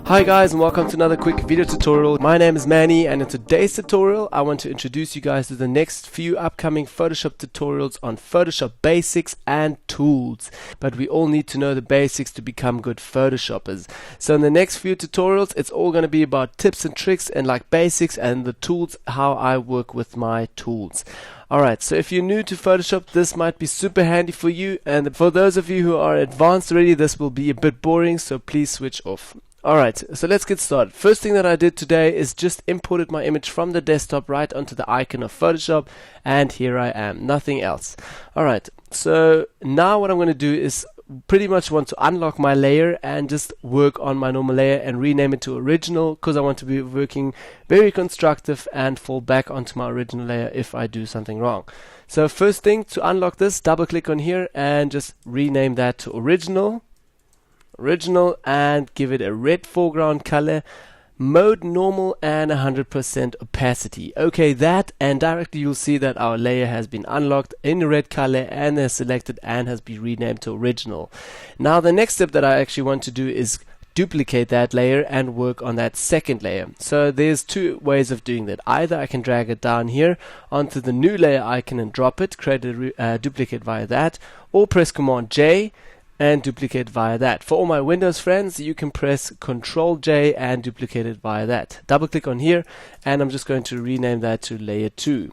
Hi guys, and welcome to another quick video tutorial. My name is Manny, and in today's tutorial I want to introduce you guys to the next few upcoming Photoshop tutorials on Photoshop basics and tools. But we all need to know the basics to become good Photoshoppers. So in the next few tutorials it's all going to be about tips and tricks and like basics and the tools, how I work with my tools. Alright, so if you're new to Photoshop, this might be super handy for you, and for those of you who are advanced already, this will be a bit boring, so please switch off. Alright, so let's get started. First thing that I did today is just imported my image from the desktop right onto the icon of Photoshop, and here I am, nothing else. Alright, so now what I'm going to do is pretty much want to unlock my layer and just work on my normal layer and rename it to original, because I want to be working very constructive and fall back onto my original layer if I do something wrong. So first thing, to unlock this, double click on here and just rename that to original, and give it a red foreground color, mode normal, and 100% opacity. Okay, that, and directly you'll see that our layer has been unlocked in a red color and is selected and has been renamed to original. Now the next step that I actually want to do is duplicate that layer and work on that second layer. So there's two ways of doing that. Either I can drag it down here onto the new layer icon and drop it, create a duplicate via that, or press Command J and duplicate via that. For all my Windows friends, you can press Ctrl J and duplicate it via that. Double click on here, and I'm just going to rename that to layer 2.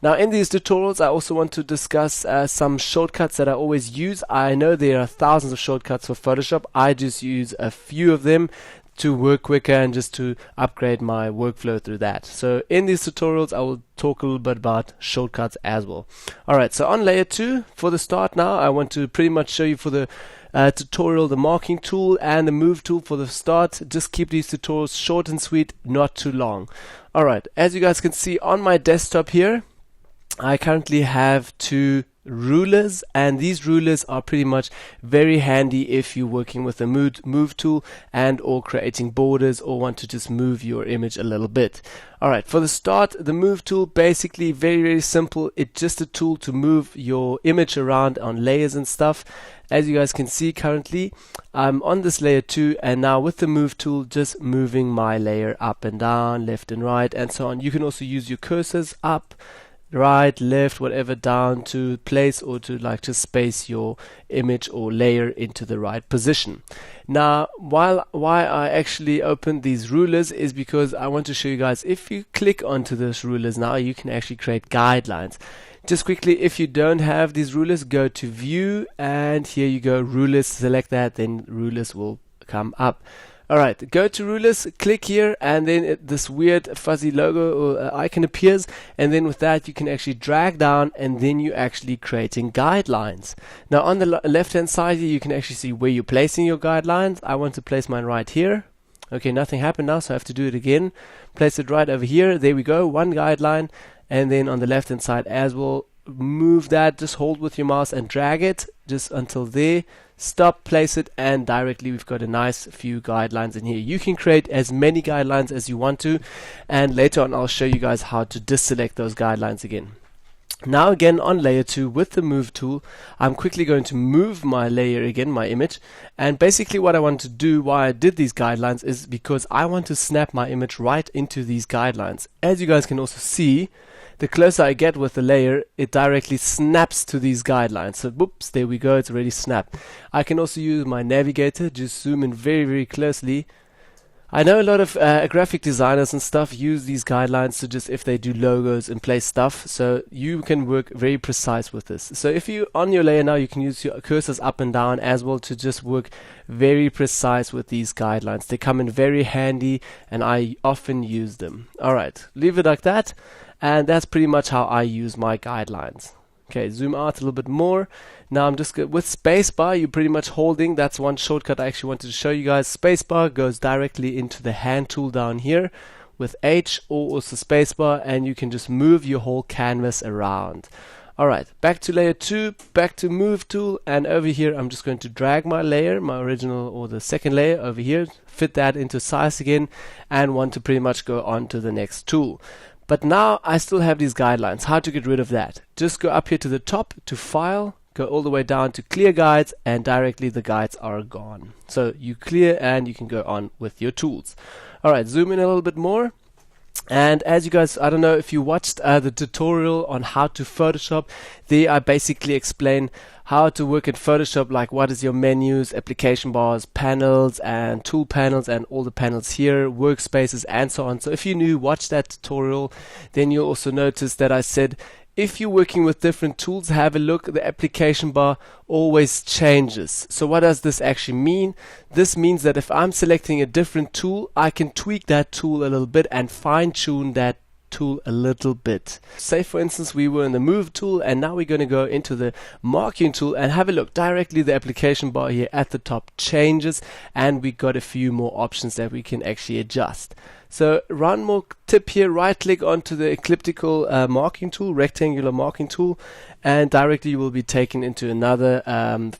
Now in these tutorials I also want to discuss some shortcuts that I always use. I know there are thousands of shortcuts for Photoshop. I just use a few of them to work quicker and just to upgrade my workflow through that. So in these tutorials I will talk a little bit about shortcuts as well. Alright, so on layer 2 for the start now, I want to pretty much show you for the tutorial the marking tool and the move tool for the start. Just keep these tutorials short and sweet, not too long. Alright, as you guys can see on my desktop here, I currently have two rulers, and these rulers are pretty much very handy if you're working with the move tool and or creating borders or want to just move your image a little bit. Alright, for the start, the move tool, basically very simple. It's just a tool to move your image around on layers and stuff. As you guys can see, currently I'm on this layer 2, and now with the move tool just moving my layer up and down, left and right and so on. You can also use your cursors up, right, left, whatever, down to place or to like to space your image or layer into the right position. Now why I actually opened these rulers is because I want to show you guys, if you click onto those rulers now, you can actually create guidelines. Just quickly, if you don't have these rulers, go to view, and here you go, rulers, select that, then rulers will come up. Alright, go to rulers, click here, and then this weird fuzzy logo or icon appears, and then with that you can actually drag down, and then you're actually creating guidelines. Now on the left hand side here you can actually see where you're placing your guidelines. I want to place mine right here. Okay, nothing happened now, so I have to do it again. Place it right over here, there we go, one guideline, and then on the left hand side as well, move that, just hold with your mouse and drag it just until there. Stop, place it, and directly we've got a nice few guidelines in here. You can create as many guidelines as you want to, and later on I'll show you guys how to deselect those guidelines again. Now again on layer 2 with the move tool, I'm quickly going to move my layer again, my image, and basically what I want to do, why I did these guidelines, is because I want to snap my image right into these guidelines. As you guys can also see, the closer I get with the layer, it directly snaps to these guidelines. So whoops, there we go, it's already snapped. I can also use my navigator, just zoom in very closely. I know a lot of graphic designers and stuff use these guidelines to just, if they do logos and place stuff, so you can work very precise with this. So if you on your layer now, you can use your cursors up and down as well to just work very precise with these guidelines. They come in very handy and I often use them. Alright, leave it like that, and that's pretty much how I use my guidelines. Okay, zoom out a little bit more. Now I'm just with spacebar, you're pretty much holding. That's one shortcut I actually wanted to show you guys. Spacebar goes directly into the hand tool down here with H, or also spacebar, and you can just move your whole canvas around. Alright, back to layer 2, back to move tool, and over here I'm just going to drag my layer, my original or the second layer over here, fit that into size again, and want to pretty much go on to the next tool. But now I still have these guidelines. How to get rid of that? Just go up here to the top to File, go all the way down to clear guides, and directly the guides are gone. So you clear and you can go on with your tools. Alright, zoom in a little bit more. And as you guys, I don't know if you watched the tutorial on how to Photoshop, there I basically explain how to work in Photoshop, like what is your menus, application bars, panels, and tool panels, and all the panels here, workspaces, and so on. So if you're new, watch that tutorial. Then you'll also notice that I said if you're working with different tools, have a look. The application bar always changes. So what does this actually mean? This means that if I'm selecting a different tool, I can tweak that tool a little bit and fine-tune that tool a little bit. Say for instance we were in the move tool, and now we're going to go into the marking tool and have a look. Directly the application bar here at the top changes, and we got a few more options that we can actually adjust. So one more tip here, right click onto the elliptical marking tool, rectangular marking tool, and directly you will be taken into another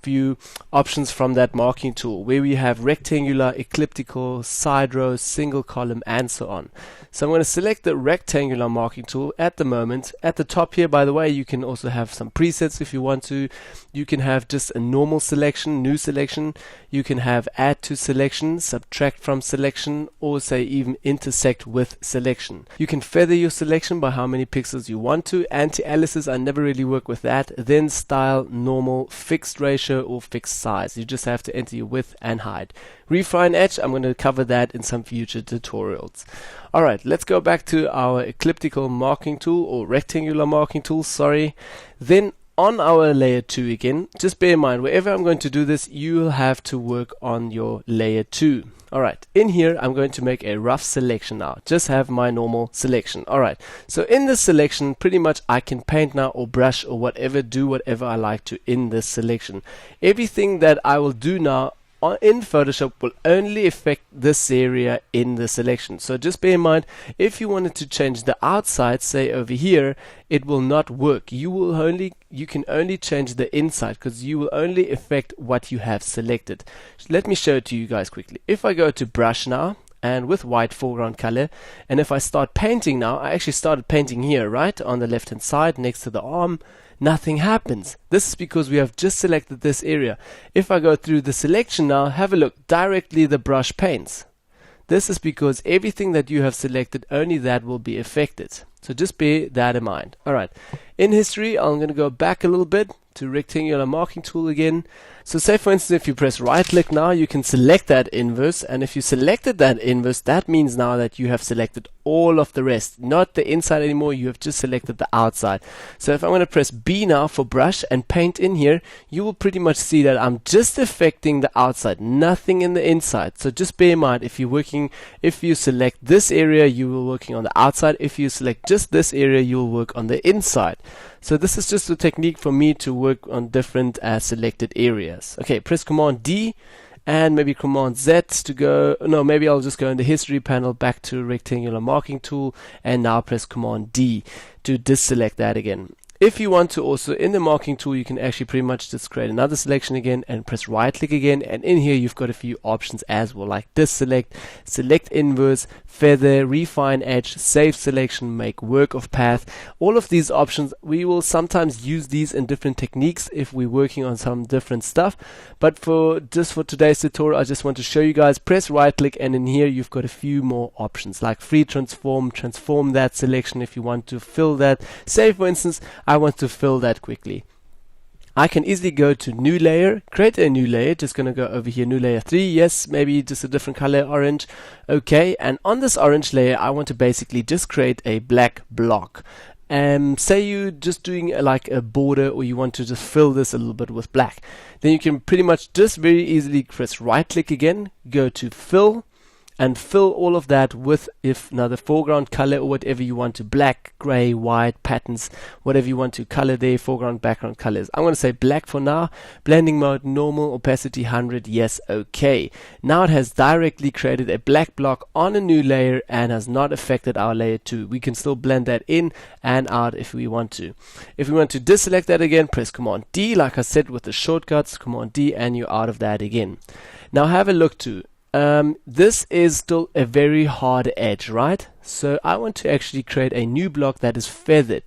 few options from that marking tool where we have rectangular, elliptical, side row, single column, and so on. So I'm going to select the rectangular marking tool at the moment. At the top here, by the way, you can also have some presets if you want to. You can have just a normal selection, new selection. You can have add to selection, subtract from selection, or say even intersect with selection. You can feather your selection by how many pixels you want to. Anti-aliases, I never really work with that. Then style, normal, fixed ratio, or fixed size. You just have to enter your width and height. Refine edge, I'm going to cover that in some future tutorials. Alright, let's go back to our elliptical marking tool, or rectangular marking tool, sorry. Then on our layer 2 again, just bear in mind, wherever I'm going to do this, you'll have to work on your layer 2. Alright, in here I'm going to make a rough selection now. Just have my normal selection. Alright, so in this selection, pretty much I can paint now or brush or whatever, do whatever I like to in this selection. Everything that I will do now in Photoshop will only affect this area in the selection. So just bear in mind, if you wanted to change the outside, say over here, it will not work. You can only change the inside, because you will only affect what you have selected. Let me show it to you guys quickly. If I go to brush now, and with white foreground color, and if I start painting now, I actually started painting here, right on the left hand side next to the arm. Nothing happens. This is because we have just selected this area. If I go through the selection now, have a look, directly the brush paints. This is because everything that you have selected, only that will be affected. So just bear that in mind. Alright, in history, I'm going to go back a little bit to rectangular marking tool again. So say for instance, if you press right click now, you can select that inverse, and if you selected that inverse, that means now that you have selected all of the rest, not the inside anymore. You have just selected the outside. So if I'm going to press B now for brush and paint in here, you will pretty much see that I'm just affecting the outside, nothing in the inside. So just bear in mind, if you select this area, you will working on the outside. If you select just this area, you will work on the inside. So this is just a technique for me to work on different selected areas. Okay, press Command D and maybe Command Z to go. No, maybe I'll just go in the history panel back to rectangular marking tool, and now press Command D to deselect that again. If you want to also, in the marking tool, you can actually pretty much just create another selection again and press right click again, and in here you've got a few options as well, like deselect, select inverse, feather, refine edge, save selection, make work of path. All of these options, we will sometimes use these in different techniques if we're working on some different stuff, but for today's tutorial, I just want to show you guys, press right click, and in here you've got a few more options like free transform that selection if you want to fill that. Say for instance, I want to fill that quickly. I can easily go to new layer, create a new layer, just going to go over here, new layer 3, yes, maybe just a different color, orange, okay, and on this orange layer I want to basically just create a black block. Say you're just doing like a border, or you want to just fill this a little bit with black, then you can pretty much just very easily press right click again, go to fill, and fill all of that with the foreground color or whatever you want to, black, gray, white, patterns, whatever you want to color there, foreground, background colors. I'm going to say black for now, blending mode, normal, opacity 100, yes, okay. Now it has directly created a black block on a new layer and has not affected our layer 2. We can still blend that in and out if we want to. If we want to deselect that again, press Command D, like I said with the shortcuts, Command D, and you're out of that again. Now have a look to this is still a very hard edge, right? So I want to actually create a new block that is feathered.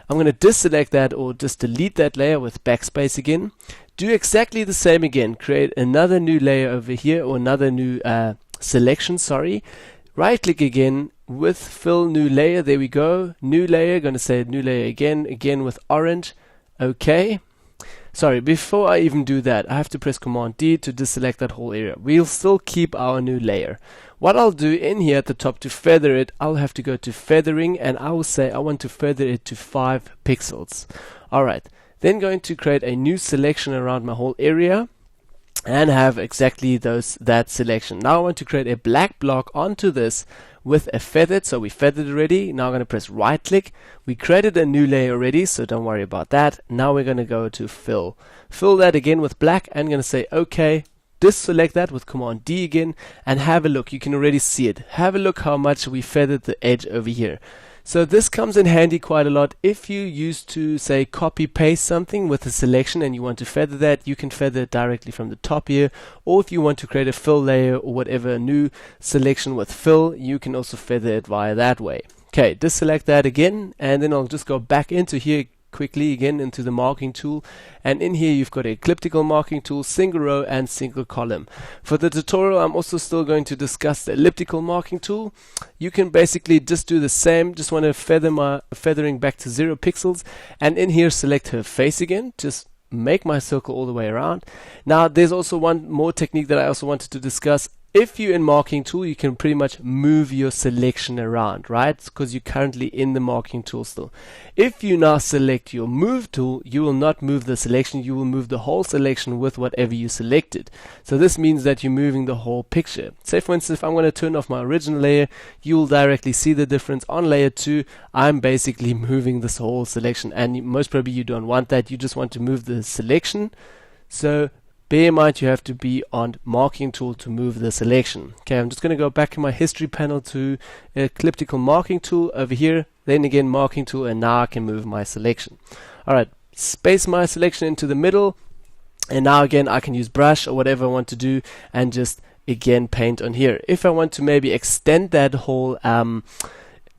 I'm going to deselect that or just delete that layer with backspace again. Do exactly the same again. Create another new layer over here, or another new selection, sorry. Right click again with fill new layer. There we go. New layer. Going to say new layer again with orange. Okay. Sorry, before I even do that, I have to press Command D to deselect that whole area. We'll still keep our new layer. What I'll do in here at the top to feather it, I'll have to go to feathering, and I will say I want to feather it to 5 pixels. Alright, then going to create a new selection around my whole area and have exactly that selection. Now I want to create a black block onto this with a feathered, so we feathered already. Now I'm going to press right click. We created a new layer already, so don't worry about that. Now we're going to go to fill that again with black, and going to say okay. Deselect that with Command D again, and have a look. You can already see it. Have a look how much we feathered the edge over here. So this comes in handy quite a lot. If you used to say copy paste something with a selection and you want to feather that, you can feather it directly from the top here. Or if you want to create a fill layer or whatever new selection with fill, you can also feather it via that way. Okay, deselect that again, and then I'll just go back into here quickly again into the marking tool, and in here you've got a elliptical marking tool, single row and single column. For the tutorial I'm also still going to discuss the elliptical marking tool. You can basically just do the same, just want to feather my feathering back to 0 pixels, and in here select her face again, just make my circle all the way around. Now there's also one more technique that I also wanted to discuss. If you're in marking tool, you can pretty much move your selection around, right? Because you're currently in the marking tool still. If you now select your move tool, you will not move the selection, you will move the whole selection with whatever you selected. So this means that you're moving the whole picture. Say for instance, if I'm going to turn off my original layer, you will directly see the difference. On layer 2, I'm basically moving this whole selection, and most probably you don't want that. You just want to move the selection. So bear in mind you have to be on marking tool to move the selection. Okay, I'm just going to go back in my history panel to elliptical marking tool over here, then again marking tool, and now I can move my selection. Alright, space my selection into the middle, and now again I can use brush or whatever I want to do and just again paint on here. If I want to maybe extend that whole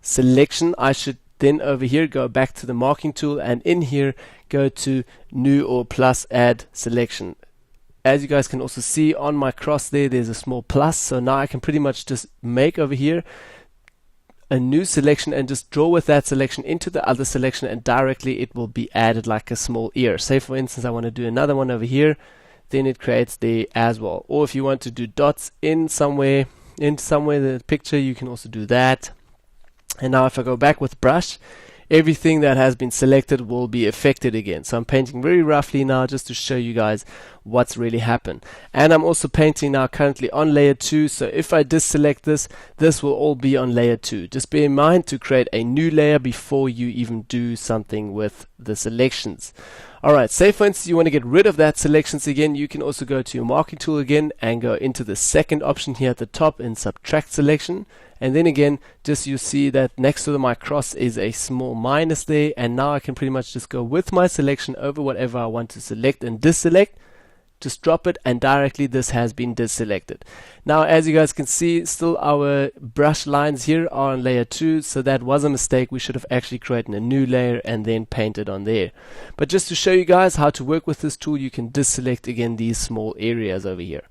selection, I should then over here go back to the marking tool, and in here go to new or plus add selection. As you guys can also see on my cross there's a small plus, so now I can pretty much just make over here a new selection and just draw with that selection into the other selection, and directly it will be added like a small ear. Say for instance I want to do another one over here, then it creates the as well. Or if you want to do dots in somewhere in the picture, you can also do that. And now if I go back with brush, everything that has been selected will be affected again. So I'm painting very roughly now just to show you guys what's really happened. And I'm also painting now currently on layer 2, so if I deselect this will all be on layer 2. Just bear in mind to create a new layer before you even do something with the selections. Alright, say for instance you want to get rid of that selections again, you can also go to your marking tool again and go into the second option here at the top in subtract selection. And then again, just you see that next to my cross is a small minus there, and now I can pretty much just go with my selection over whatever I want to select and deselect. Just drop it, and directly this has been deselected. Now as you guys can see, still our brush lines here are on layer 2, so that was a mistake. We should have actually created a new layer and then painted on there. But just to show you guys how to work with this tool, you can deselect again these small areas over here.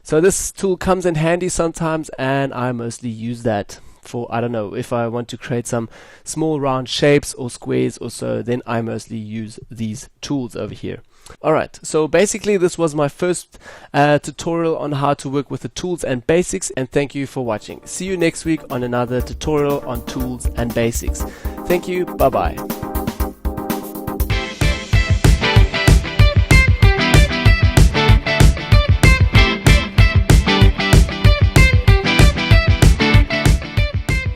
So this tool comes in handy sometimes, and I mostly use that for, I don't know, if I want to create some small round shapes or squares or so, then I mostly use these tools over here. Alright, so basically this was my first tutorial on how to work with the tools and basics, and thank you for watching. See you next week on another tutorial on tools and basics. Thank you, bye bye.